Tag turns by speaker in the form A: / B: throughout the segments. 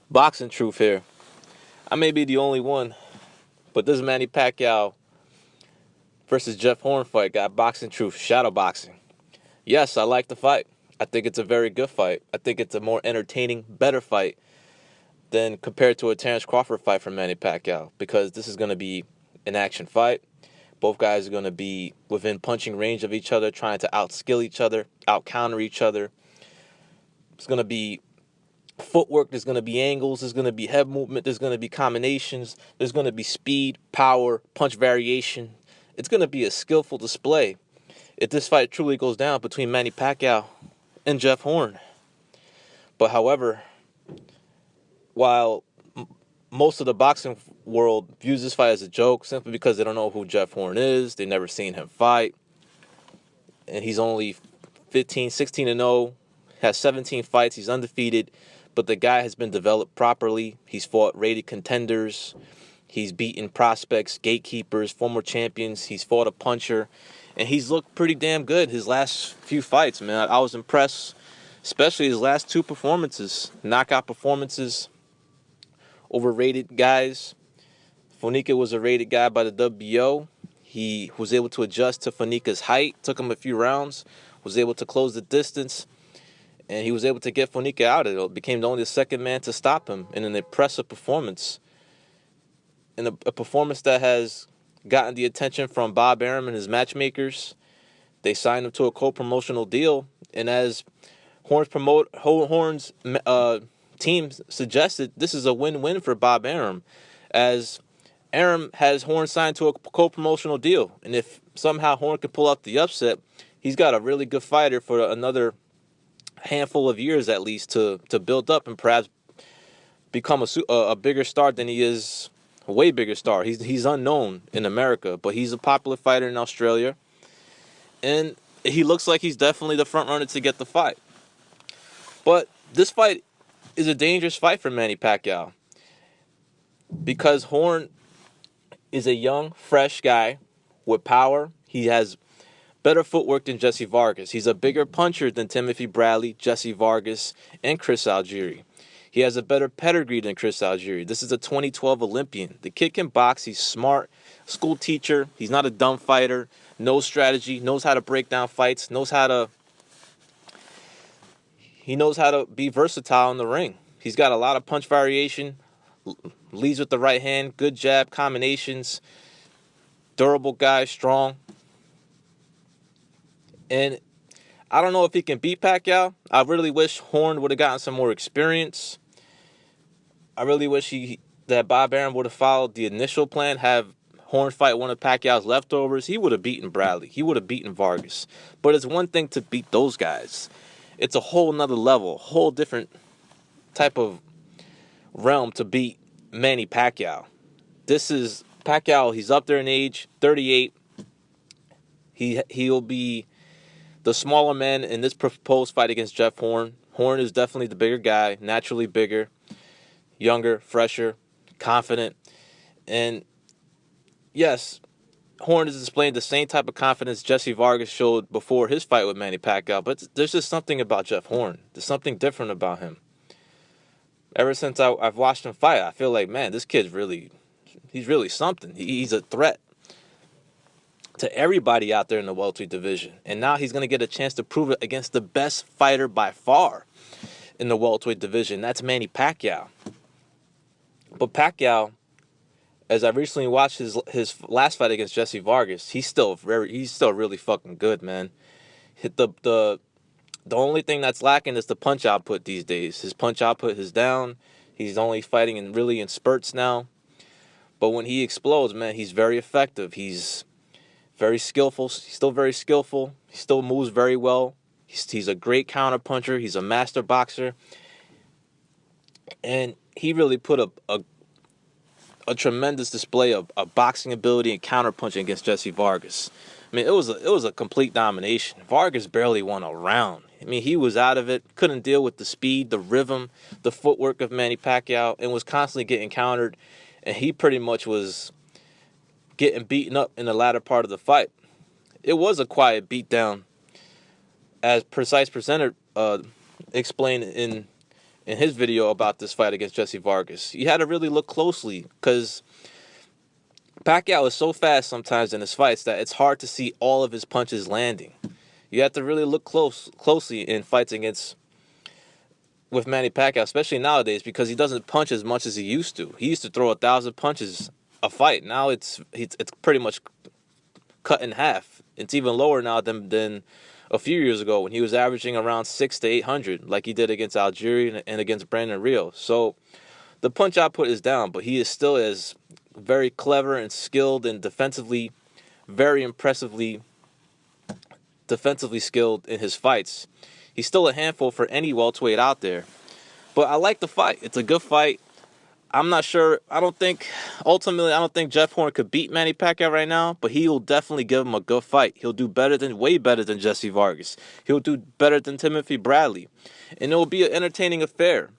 A: Boxing truth here. I may be the only one, but this Manny Pacquiao versus Jeff Horn fight got boxing truth, shadow boxing. Yes, I like the fight. I think it's a very good fight. I think it's a more entertaining, better fight than compared to a Terrence Crawford fight from Manny Pacquiao, because this is going to be an action fight. Both guys are going to be within punching range of each other, trying to outskill each other, out counter each other. It's going to be footwork, there's going to be angles, there's going to be head movement, there's going to be combinations, there's going to be speed, power, punch variation. It's going to be a skillful display if this fight truly goes down between Manny Pacquiao and Jeff Horn. But however, while most of the boxing world views this fight as a joke simply because they don't know who Jeff Horn is, they've never seen him fight, and he's only 15, 16 and 0, has 17 fights, he's undefeated, but the guy has been developed properly. He's fought rated contenders, he's beaten prospects, gatekeepers, former champions, he's fought a puncher, and he's looked pretty damn good his last few fights, man. I was impressed, especially his last two performances, knockout performances over rated guys. Fonica was a rated guy by the WBO. He was able to adjust to Fonica's height, took him a few rounds, was able to close the distance, and he was able to get Fonica out. It became only the second man to stop him in an impressive performance. In a performance that has gotten the attention from Bob Arum and his matchmakers. They signed him to a co-promotional deal, and as Horn's team suggested, this is a win-win for Bob Arum, as Arum has Horn signed to a co-promotional deal, and if somehow Horn can pull out the upset, he's got a really good fighter for another handful of years at least to build up and perhaps become a bigger star than he is, a way bigger star. He's unknown in America, but he's a popular fighter in Australia, and he looks like he's definitely the front runner to get the fight. But this fight is a dangerous fight for Manny Pacquiao because Horn is a young, fresh guy with power. He has better footwork than Jesse Vargas. He's a bigger puncher than Timothy Bradley, Jesse Vargas, and Chris Algieri. He has a better pedigree than Chris Algieri. This is a 2012 Olympian. The kid can box. He's smart, school teacher. He's not a dumb fighter. Knows strategy. Knows how to break down fights. He knows how to be versatile in the ring. He's got a lot of punch variation. Leads with the right hand. Good jab combinations. Durable guy. Strong. And I don't know if he can beat Pacquiao. I really wish Horn would have gotten some more experience. I really wish that Bob Arum would have followed the initial plan, have Horn fight one of Pacquiao's leftovers. He would have beaten Bradley. He would have beaten Vargas. But it's one thing to beat those guys. It's a whole nother level, whole different type of realm to beat Manny Pacquiao. This is Pacquiao. He's up there in age, 38. He'll be the smaller man in this proposed fight against Jeff Horn. Horn is definitely the bigger guy, naturally bigger, younger, fresher, confident. And yes, Horn is displaying the same type of confidence Jesse Vargas showed before his fight with Manny Pacquiao. But there's just something about Jeff Horn. There's something different about him. Ever since I've watched him fight, I feel like, man, this kid's he's really something. He's a threat to everybody out there in the welterweight division. And now he's going to get a chance to prove it against the best fighter by far in the welterweight division. That's Manny Pacquiao. But Pacquiao, as I recently watched his last fight against Jesse Vargas, he's still really fucking good, man. The only thing that's lacking is the punch output these days. His punch output is down. He's only fighting in spurts now. But when he explodes, man, he's very effective. He's very skillful. He's still very skillful. He still moves very well. He's a great counter puncher. He's a master boxer. And he really put a tremendous display of boxing ability and counter punching against Jesse Vargas. I mean, it was a complete domination. Vargas barely won a round. I mean, he was out of it, couldn't deal with the speed, the rhythm, the footwork of Manny Pacquiao, and was constantly getting countered. And he pretty much was getting beaten up in the latter part of the fight. It was a quiet beatdown, as Precise Presenter explained in in his video about this fight against Jesse Vargas. You had to really look closely because Pacquiao is so fast sometimes in his fights that it's hard to see all of his punches landing. You have to really look closely in fights against with Manny Pacquiao, especially nowadays, because he doesn't punch as much as he used to. He used to throw 1,000 punches a fight. Now it's pretty much cut in half. It's even lower now than a few years ago when he was averaging around 600 to 800, like he did against Algeria and against Brandon Rio. So the punch output is down, but he is still as very clever and skilled and very impressively defensively skilled in his fights. He's still a handful for any welterweight out there. But I like the fight. It's a good fight. I'm not sure. Ultimately, I don't think Jeff Horn could beat Manny Pacquiao right now, but he will definitely give him a good fight. He'll do way better than Jesse Vargas. He'll do better than Timothy Bradley. And it will be an entertaining affair.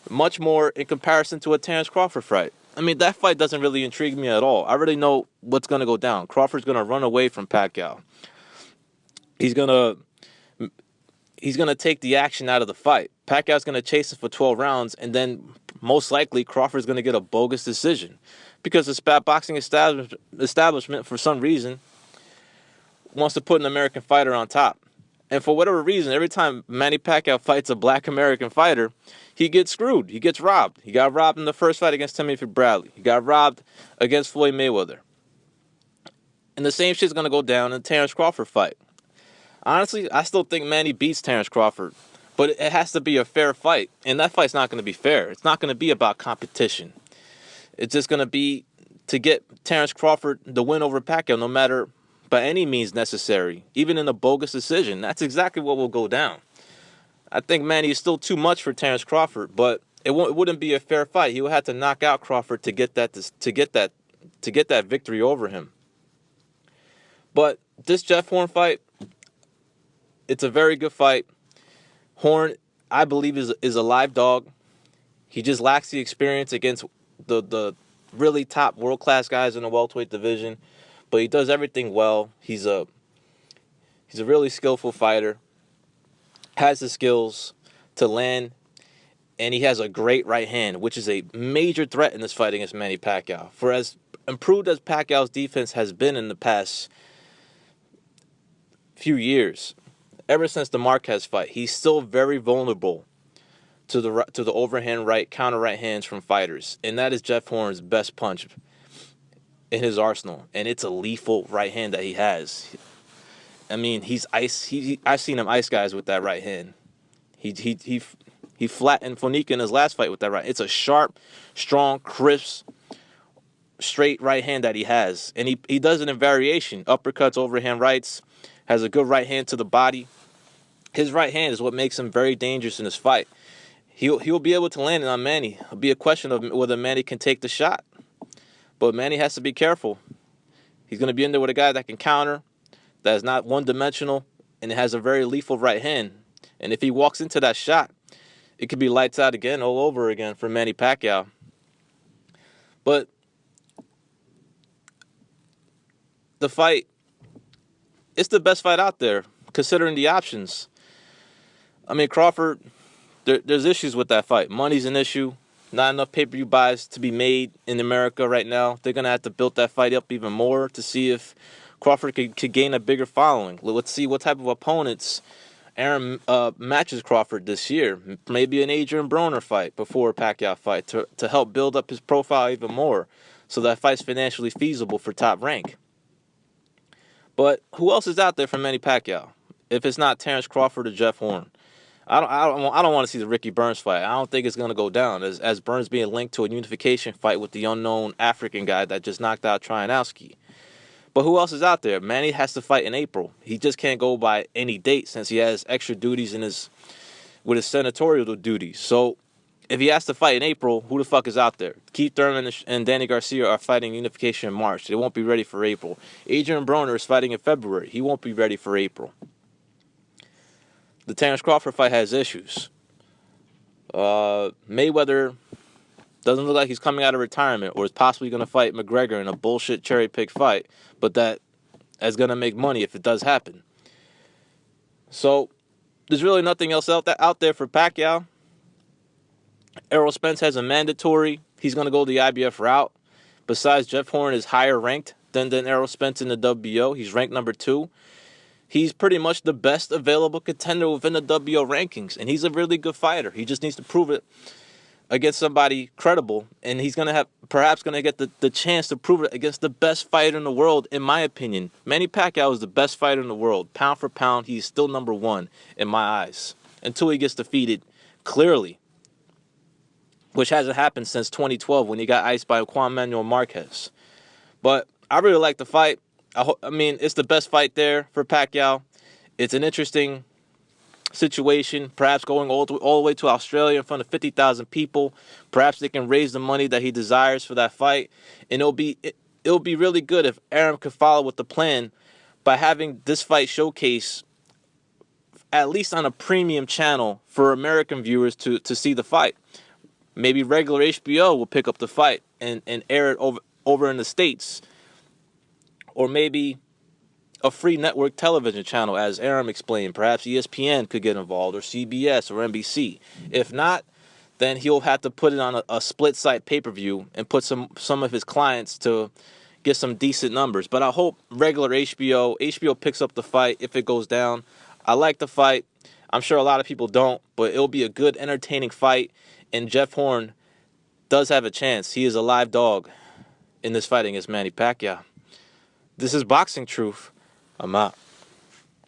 A: Much more in comparison to a Terrence Crawford fight. I mean, that fight doesn't really intrigue me at all. I already know what's going to go down. Crawford's going to run away from Pacquiao. He's going to take the action out of the fight. Pacquiao's going to chase him for 12 rounds, and then most likely Crawford's going to get a bogus decision because the boxing establishment, for some reason, wants to put an American fighter on top. And for whatever reason, every time Manny Pacquiao fights a black American fighter, he gets screwed. He gets robbed. He got robbed in the first fight against Timothy Bradley. He got robbed against Floyd Mayweather. And the same shit's going to go down in the Terrence Crawford fight. Honestly, I still think Manny beats Terrence Crawford, but it has to be a fair fight. And that fight's not going to be fair. It's not going to be about competition. It's just going to be to get Terrence Crawford the win over Pacquiao, no matter by any means necessary, even in a bogus decision. That's exactly what will go down. I think Manny is still too much for Terrence Crawford, but it wouldn't be a fair fight. He would have to knock out Crawford to get that victory over him. But this Jeff Horn fight, it's a very good fight. Horn, I believe, is a live dog. He just lacks the experience against the really top world-class guys in the welterweight division, but he does everything well. He's a really skillful fighter, has the skills to land, and he has a great right hand, which is a major threat in this fight against Manny Pacquiao. For as improved as Pacquiao's defense has been in the past few years, ever since the Marquez fight, he's still very vulnerable to the overhand right, counter right hands from fighters. And that is Jeff Horn's best punch in his arsenal. And it's a lethal right hand that he has. I mean, he's ice. I've seen him ice guys with that right hand. He flattened Fonica in his last fight with that right. It's a sharp, strong, crisp, straight right hand that he has. And he does it in variation. Uppercuts, overhand rights, has a good right hand to the body. His right hand is what makes him very dangerous in this fight. He'll be able to land it on Manny. It'll be a question of whether Manny can take the shot. But Manny has to be careful. He's going to be in there with a guy that can counter, that is not one-dimensional, and has a very lethal right hand. And if he walks into that shot, it could be lights out again, all over again for Manny Pacquiao. But the fight, it's the best fight out there, considering the options. I mean, Crawford, there's issues with that fight. Money's an issue. Not enough pay-per-view buys to be made in America right now. They're going to have to build that fight up even more to see if Crawford could gain a bigger following. Let's see what type of opponents Aaron matches Crawford this year. Maybe an Adrian Broner fight before a Pacquiao fight to help build up his profile even more so that fight's financially feasible for Top Rank. But who else is out there for Manny Pacquiao if it's not Terrence Crawford or Jeff Horn? I don't want to see the Ricky Burns fight. I don't think it's going to go down as Burns being linked to a unification fight with the unknown African guy that just knocked out Tryanowski. But who else is out there? Manny has to fight in April. He just can't go by any date since he has extra duties with his senatorial duties. So if he has to fight in April, who the fuck is out there? Keith Thurman and Danny Garcia are fighting unification in March. They won't be ready for April. Adrian Broner is fighting in February. He won't be ready for April. The Terrence Crawford fight has issues. Mayweather doesn't look like he's coming out of retirement or is possibly going to fight McGregor in a bullshit cherry-pick fight, but that is going to make money if it does happen. So there's really nothing else out there for Pacquiao. Errol Spence has a mandatory. He's going to go the IBF route. Besides, Jeff Horn is higher ranked than Errol Spence in the WBO. He's ranked number 2. He's pretty much the best available contender within the WBO rankings, and he's a really good fighter. He just needs to prove it against somebody credible, and he's perhaps going to get the chance to prove it against the best fighter in the world, in my opinion. Manny Pacquiao is the best fighter in the world. Pound for pound, he's still number 1 in my eyes, until he gets defeated clearly, which hasn't happened since 2012 when he got iced by Juan Manuel Marquez. But I really like the fight. I mean, it's the best fight there for Pacquiao. It's an interesting situation, perhaps going all the way to Australia in front of 50,000 people. Perhaps they can raise the money that he desires for that fight. And it'll be really good if Arum could follow with the plan by having this fight showcase at least on a premium channel for American viewers to see the fight. Maybe regular HBO will pick up the fight and air it over in the States. Or maybe a free network television channel, as Arum explained. Perhaps ESPN could get involved, or CBS, or NBC. If not, then he'll have to put it on a split-site pay-per-view and put some of his clients to get some decent numbers. But I hope regular HBO picks up the fight if it goes down. I like the fight. I'm sure a lot of people don't, but it'll be a good, entertaining fight. And Jeff Horn does have a chance. He is a live dog in this fight against Manny Pacquiao. This is Boxing Truth. I'm out.